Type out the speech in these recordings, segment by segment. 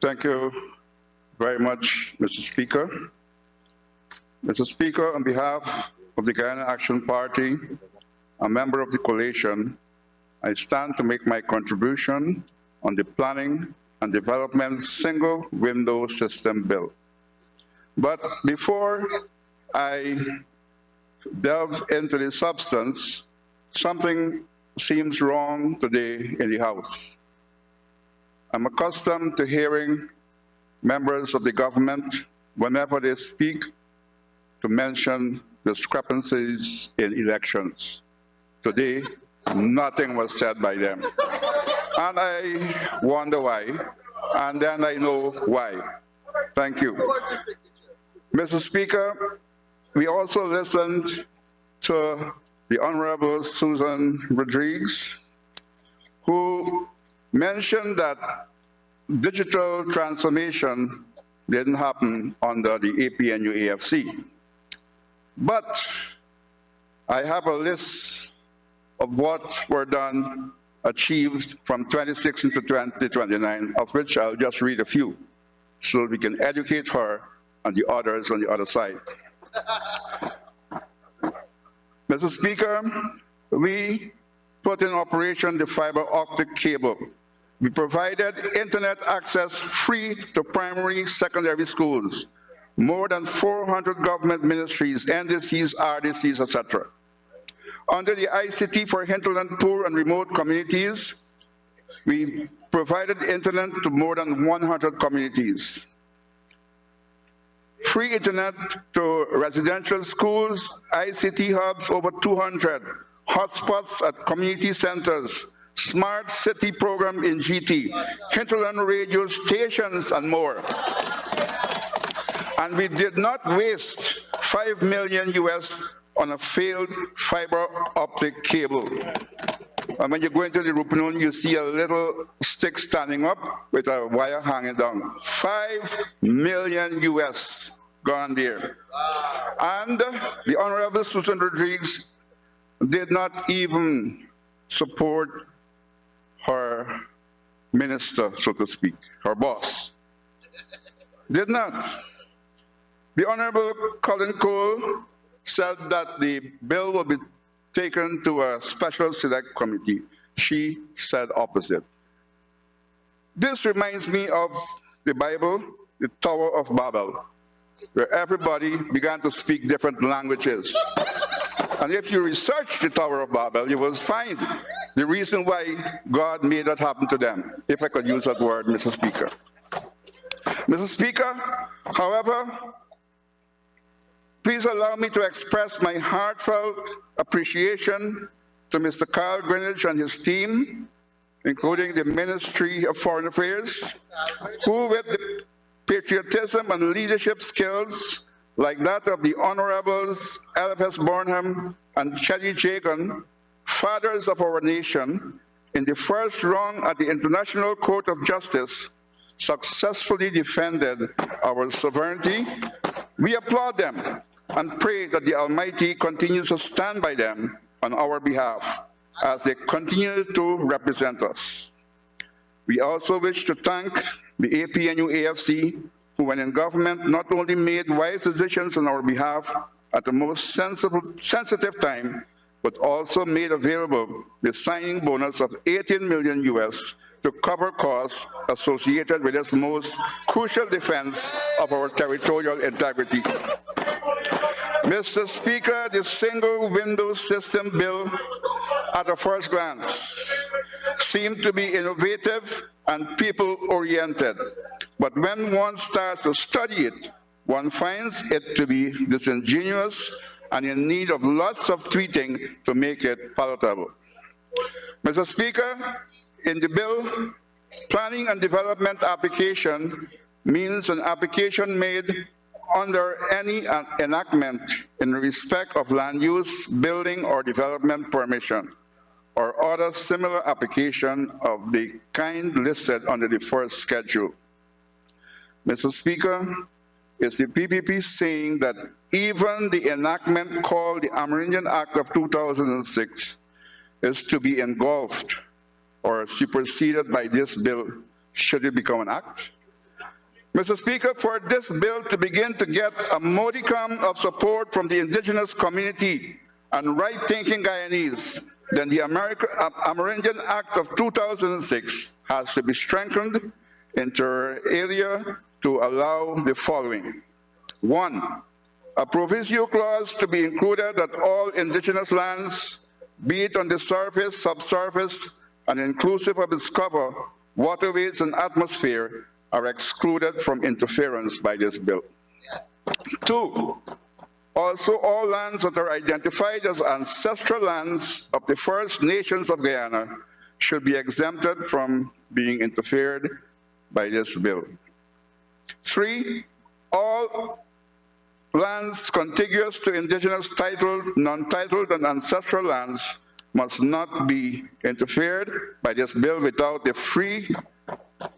Thank you very much, Mr. Speaker. Mr. Speaker, on behalf of the Guyana Action Party, a member of the coalition, I stand to make my contribution on the Planning and Development Single Window System Bill. But before I delve into the substance, something seems wrong today in the House. I'm accustomed to hearing members of the government, whenever they speak, to mention discrepancies in elections. Today, nothing was said by them. And I wonder why, and then I know why. Thank you. Mr. Speaker, we also listened to the Honorable Susan Rodriguez, who mentioned that digital transformation didn't happen under the APNU-AFC. But I have a list of what were done, achieved from 2016 to 2029, of which I'll just read a few, so we can educate her and the others on the other side. Mr. Speaker, we put in operation the fiber optic cable. We provided internet access free to primary, secondary schools, more than 400 government ministries, NDCs, RDCs, etc. Under the ICT for hinterland poor and remote communities, we provided internet to more than 100 communities. Free internet to residential schools, ICT hubs, over 200, hotspots at community centers, smart city program in GT, hinterland radio stations, and more. And we did not waste $5 million US on a failed fiber optic cable. And when you go into the Rupunun, you see a little stick standing up with a wire hanging down. $5 million US gone there. And the Honorable Susan Rodriguez did not even support her minister, so to speak, her boss. Did not. The Honorable Colin Cole said that the bill will be taken to a special select committee. She said opposite. This reminds me of the Bible, the Tower of Babel, where everybody began to speak different languages. And if you research the Tower of Babel, you will find the reason why God made that happen to them, if I could use that word, Mr. Speaker. Mr. Speaker, however, please allow me to express my heartfelt appreciation to Mr. Kyle Greenwich and his team, including the Ministry of Foreign Affairs, who with the patriotism and leadership skills like that of the Honorables LFS Bornham and Chelly Jagan, fathers of our nation, in the first rung at the International Court of Justice, successfully defended our sovereignty. We applaud them and pray that the Almighty continues to stand by them on our behalf as they continue to represent us. We also wish to thank the APNU-AFC, who when in government not only made wise decisions on our behalf at the most sensitive time, but also made available the signing bonus of $18 million US to cover costs associated with this most crucial defense of our territorial integrity. Mr. Speaker, the single window system bill, at a first glance, seemed to be innovative and people-oriented. But when one starts to study it, one finds it to be disingenuous and in need of lots of tweaking to make it palatable. Mr. Speaker, in the bill, planning and development application means an application made under any enactment in respect of land use, building, or development permission, or other similar application of the kind listed under the first schedule. Mr. Speaker, it's the PPP saying that even the enactment called the Amerindian Act of 2006 is to be engulfed or superseded by this bill should it become an act. Mr. Speaker, for this bill to begin to get a modicum of support from the indigenous community and right-thinking Guyanese, then the Amerindian Act of 2006 has to be strengthened inter alia to allow the following. 1, a provisional clause to be included that all indigenous lands, be it on the surface, subsurface, and inclusive of its cover, waterways, and atmosphere, are excluded from interference by this bill. 2, also all lands that are identified as ancestral lands of the First Nations of Guyana should be exempted from being interfered by this bill. 3, all lands contiguous to indigenous titled, non-titled, and ancestral lands must not be interfered by this bill without the free,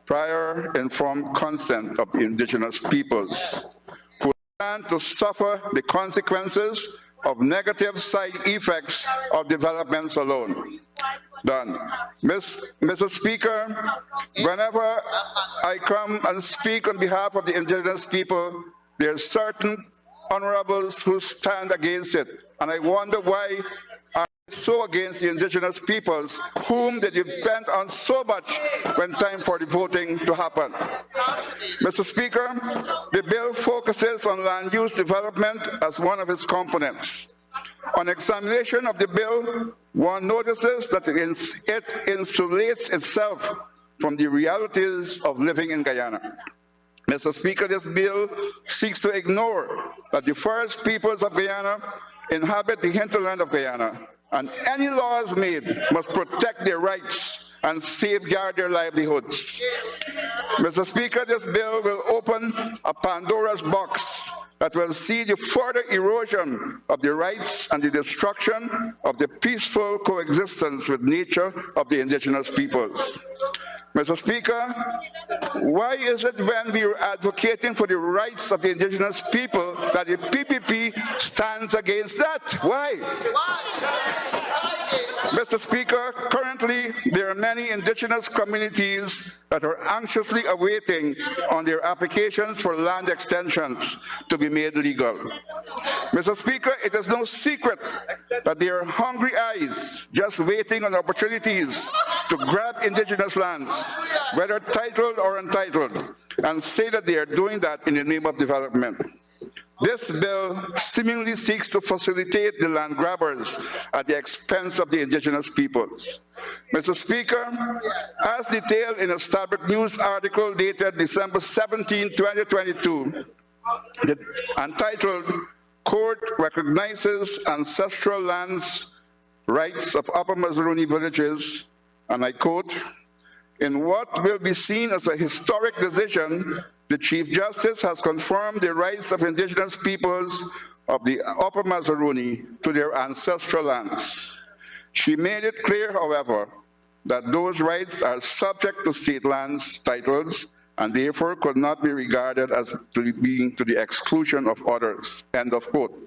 prior, informed consent of the indigenous peoples who stand to suffer the consequences of negative side effects of developments alone. Done. Mr. Speaker, whenever I come and speak on behalf of the indigenous people, there are certain honorables who stand against it. And I wonder why are they so against the indigenous peoples whom they depend on so much when time for the voting to happen. Mr. Speaker, the bill focuses on land use development as one of its components. On examination of the bill, one notices that it insulates itself from the realities of living in Guyana. Mr. Speaker, this bill seeks to ignore that the first peoples of Guyana inhabit the hinterland of Guyana, and any laws made must protect their rights and safeguard their livelihoods. Mr. Speaker, this bill will open a Pandora's box that will see the further erosion of the rights and the destruction of the peaceful coexistence with nature of the indigenous peoples. Mr. Speaker, why is it when we are advocating for the rights of the indigenous people that the PPP stands against that? Why? Mr. Speaker, currently there are many indigenous communities that are anxiously awaiting on their applications for land extensions to be made legal. Mr. Speaker, it is no secret that there are hungry eyes just waiting on opportunities to grab indigenous lands, whether titled or untitled, and say that they are doing that in the name of development. This bill seemingly seeks to facilitate the land grabbers at the expense of the indigenous peoples. Mr. Speaker, as detailed in a Starbuck News article dated December 17, 2022, entitled, "Court Recognizes Ancestral Lands Rights of Upper Mazaruni Villages," and I quote, "In what will be seen as a historic decision, the Chief Justice has confirmed the rights of indigenous peoples of the Upper Mazaruni to their ancestral lands. She made it clear, however, that those rights are subject to state lands titles and therefore could not be regarded as being to the exclusion of others." End of quote.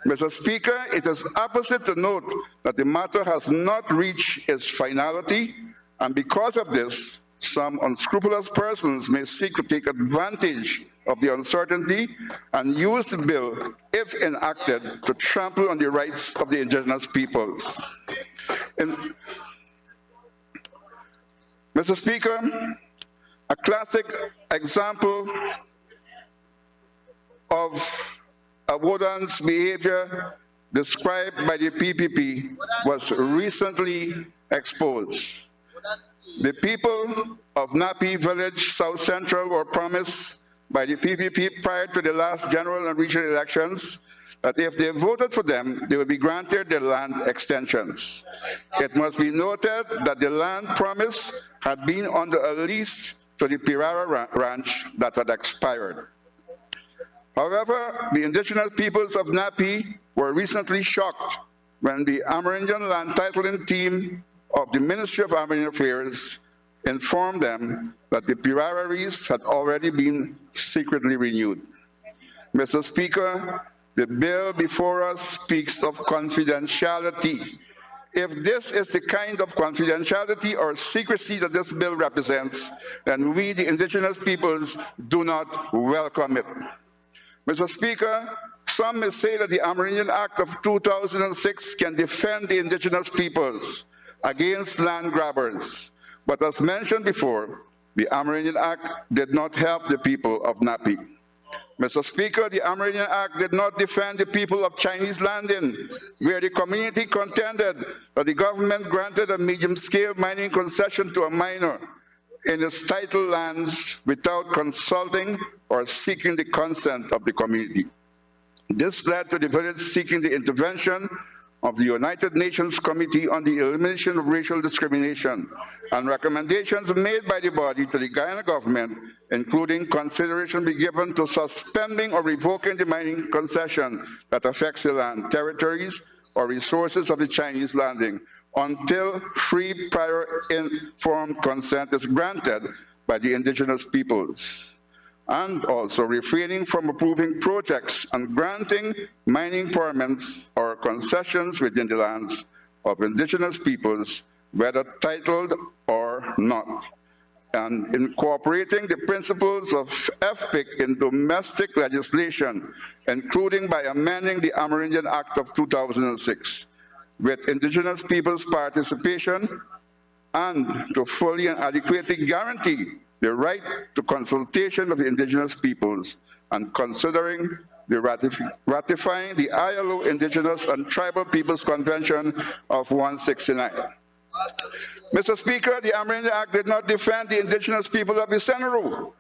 Mr. Speaker, it is opposite to note that the matter has not reached its finality, and because of this, some unscrupulous persons may seek to take advantage of the uncertainty and use the bill, if enacted, to trample on the rights of the indigenous peoples. Mr. Speaker, a classic example of a Wodan's behavior described by the PPP was recently exposed. The people of Napi Village, South Central, were promised by the PPP prior to the last general and regional elections that if they voted for them, they would be granted their land extensions. It must be noted that the land promise had been under a lease to the Pirara Ranch that had expired. However, the indigenous peoples of Napi were recently shocked when the Amerindian land titling team of the Ministry of Amerindian Affairs informed them that the Pirara lease had already been secretly renewed. Mr. Speaker, the bill before us speaks of confidentiality. If this is the kind of confidentiality or secrecy that this bill represents, then we, the indigenous peoples, do not welcome it. Mr. Speaker, some may say that the Amerindian Act of 2006 can defend the indigenous peoples against land grabbers. But as mentioned before, the Amerindian Act did not help the people of Napi. Mr. Speaker, the Amerindian Act did not defend the people of Chinese landing, where the community contended that the government granted a medium-scale mining concession to a miner in its title lands without consulting or seeking the consent of the community. This led to the village seeking the intervention of the United Nations Committee on the Elimination of Racial Discrimination and recommendations made by the body to the Guyana government, including consideration be given to suspending or revoking the mining concession that affects the land, territories, or resources of the Chinese landing until free, prior, informed consent is granted by the indigenous peoples, and also refraining from approving projects and granting mining permits or concessions within the lands of indigenous peoples, whether titled or not, and incorporating the principles of FPIC in domestic legislation, including by amending the Amerindian Act of 2006, with indigenous peoples' participation, and to fully and adequately guarantee the right to consultation of the indigenous peoples, and considering the ratifying the ILO Indigenous and Tribal Peoples Convention of 169. Mr. Speaker, the Amerindian Act did not defend the indigenous people of Isenru.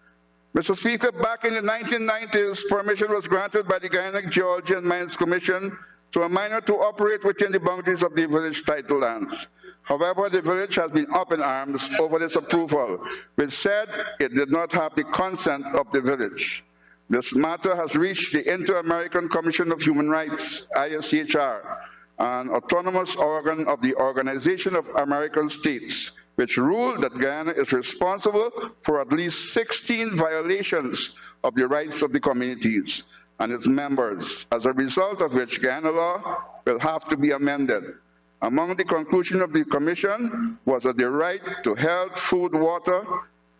Mr. Speaker, back in the 1990s, permission was granted by the Guyana Geology and Mines Commission to a miner to operate within the boundaries of the village title lands. However, the village has been up in arms over this approval, which said it did not have the consent of the village. This matter has reached the Inter-American Commission of Human Rights, ISCHR, an autonomous organ of the Organization of American States, which ruled that Guyana is responsible for at least 16 violations of the rights of the communities and its members, as a result of which Guyana law will have to be amended. Among the conclusions of the Commission was that the right to health, food, water,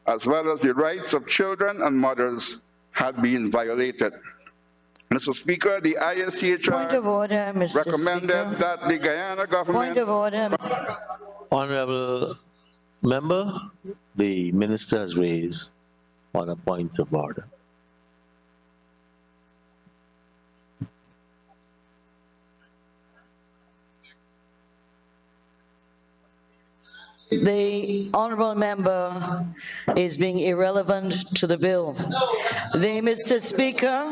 as well as the rights of children and mothers had been violated. Mr. Speaker, the ISCHR recommended that the Guyana government... Point of order. Honorable Member, the Minister has raised on a point of order. The honourable member is being irrelevant to the bill. Mr. Speaker,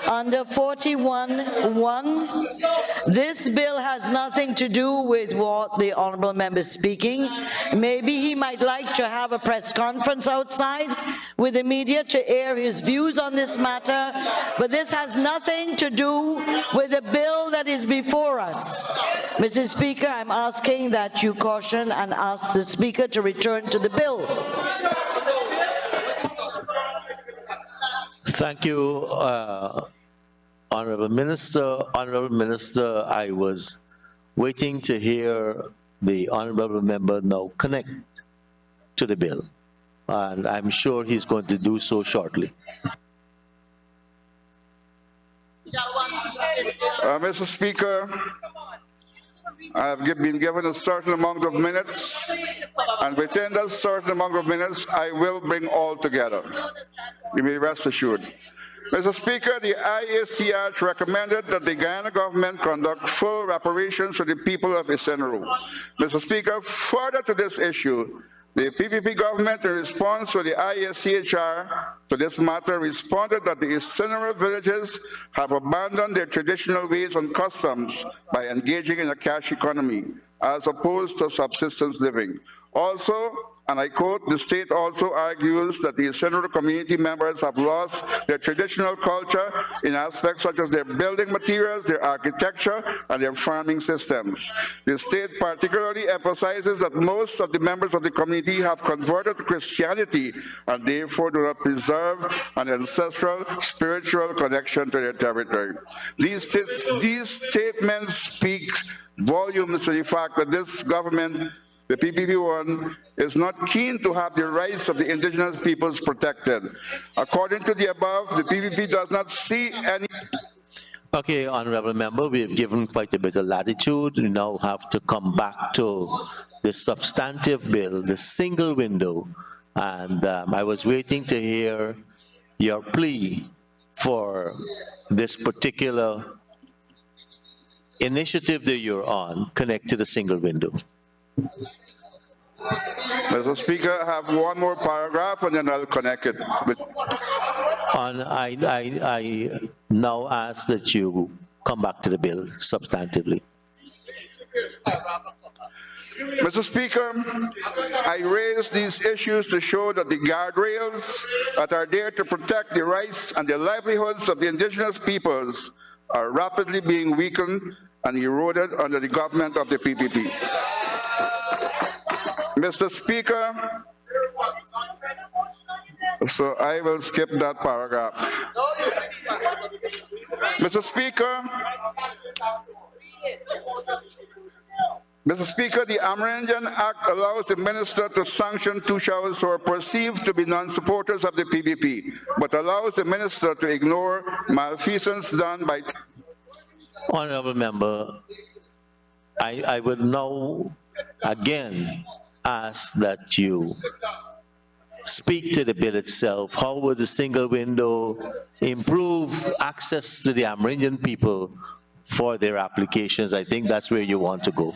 under 41(1), this bill has nothing to do with what the honourable member is speaking. Maybe he might like to have a press conference outside with the media to air his views on this matter, but this has nothing to do with the bill that is before us. Mr. Speaker, I'm asking that you caution and ask the Speaker to return to the bill. Thank you, Honorable Minister. Honorable Minister, I was waiting to hear the Honorable Member now connect to the bill, and I'm sure he's going to do so shortly. Mr. Speaker, I have been given a certain amount of minutes, and within that certain amount of minutes, I will bring all together. You may rest assured. Mr. Speaker, the IACH recommended that the Guyana government conduct full reparations to the people of Isenru. Mr. Speaker, further to this issue, the PPP government, in response to the ISCHR to this matter, responded that the Isenru villages have abandoned their traditional ways and customs by engaging in a cash economy, as opposed to subsistence living. Also, and I quote, the state also argues that the Senator community members have lost their traditional culture in aspects such as their building materials, their architecture, and their farming systems. The state particularly emphasizes that most of the members of the community have converted to Christianity and therefore do not preserve an ancestral spiritual connection to their territory. These statements speak volumes to the fact that this government, the PPP1, is not keen to have the rights of the indigenous peoples protected. According to the above, the PPP does not see any... Okay, Honorable Member, we have given quite a bit of latitude. We now have to come back to the substantive bill, the single window. And I was waiting to hear your plea for this particular initiative that you're on, connect to the single window. Mr. Speaker, I have one more paragraph and then I'll connect it with... I now ask that you come back to the bill substantively. Mr. Speaker, I raise these issues to show that the guardrails that are there to protect the rights and the livelihoods of the indigenous peoples are rapidly being weakened and eroded under the government of the PPP. Mr. Speaker, so I will skip that paragraph. Mr. Speaker, the Amerindian Act allows the minister to sanction Tushas who are perceived to be non-supporters of the PPP, but allows the minister to ignore malfeasance done by... Honorable Member, I would now again ask that you speak to the bill itself. How would the single window improve access to the Amerindian people for their applications? I think that's where you want to go.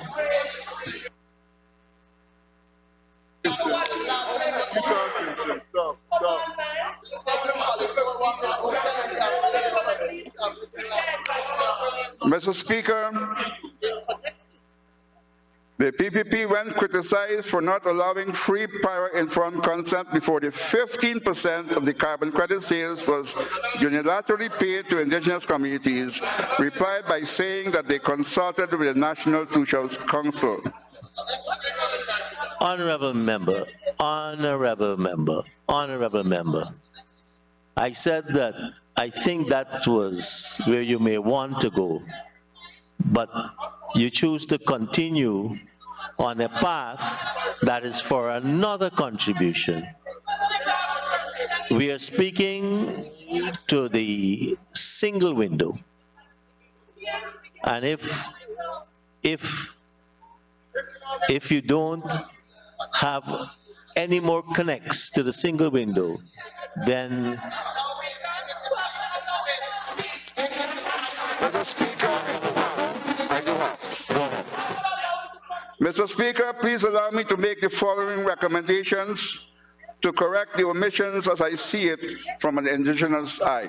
Mr. Speaker, the PPP, when criticized for not allowing free prior informed consent before the 15% of the carbon credit sales was unilaterally paid to indigenous communities, replied by saying that they consulted with the National Tushas Council. Honorable Member, Honorable Member, Honorable Member. I said that I think that was where you may want to go, but you choose to continue on a path that is for another contribution. We are speaking to the single window. And if you don't have any more connects to the single window, then Mr. Speaker, please allow me to make the following recommendations to correct the omissions as I see it from an indigenous eye.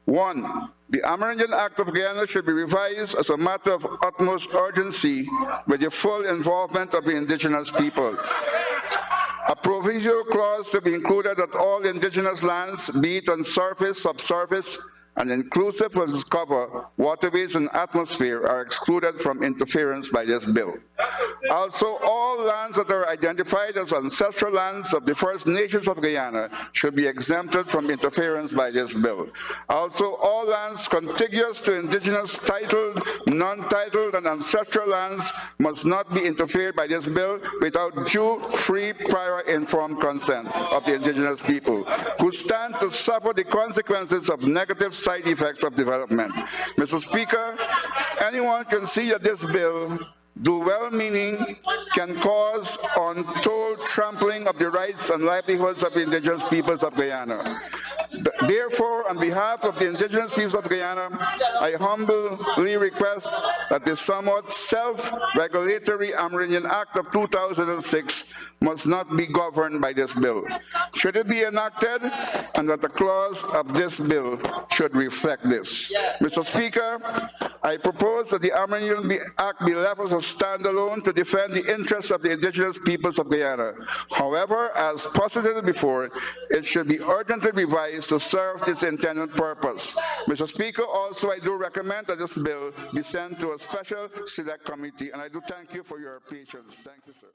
1, the Amerindian Act of Guyana should be revised as a matter of utmost urgency with the full involvement of the indigenous peoples. A provisional clause to be included that all indigenous lands, be it on surface, subsurface, and inclusive of its cover, waterways and atmosphere are excluded from interference by this bill. Also, all lands that are identified as ancestral lands of the First Nations of Guyana should be exempted from interference by this bill. Also, all lands contiguous to indigenous titled, non-titled, and ancestral lands must not be interfered by this bill without due, free, prior informed consent of the indigenous people, who stand to suffer the consequences of negative side effects of development. Mr. Speaker, anyone can see that this bill, though well-meaning, can cause untold trampling of the rights and livelihoods of the indigenous peoples of Guyana. Therefore, on behalf of the indigenous peoples of Guyana, I humbly request that the somewhat self-regulatory Amerindian Act of 2006 must not be governed by this bill. Should it be enacted, and that the clause of this bill should reflect this. Mr. Speaker, I propose that the Amendment Act be left as a standalone to defend the interests of the indigenous peoples of Guyana. However, as posited before, it should be urgently revised to serve its intended purpose. Mr. Speaker, also I do recommend that this bill be sent to a special select committee, and I do thank you for your patience. Thank you, sir.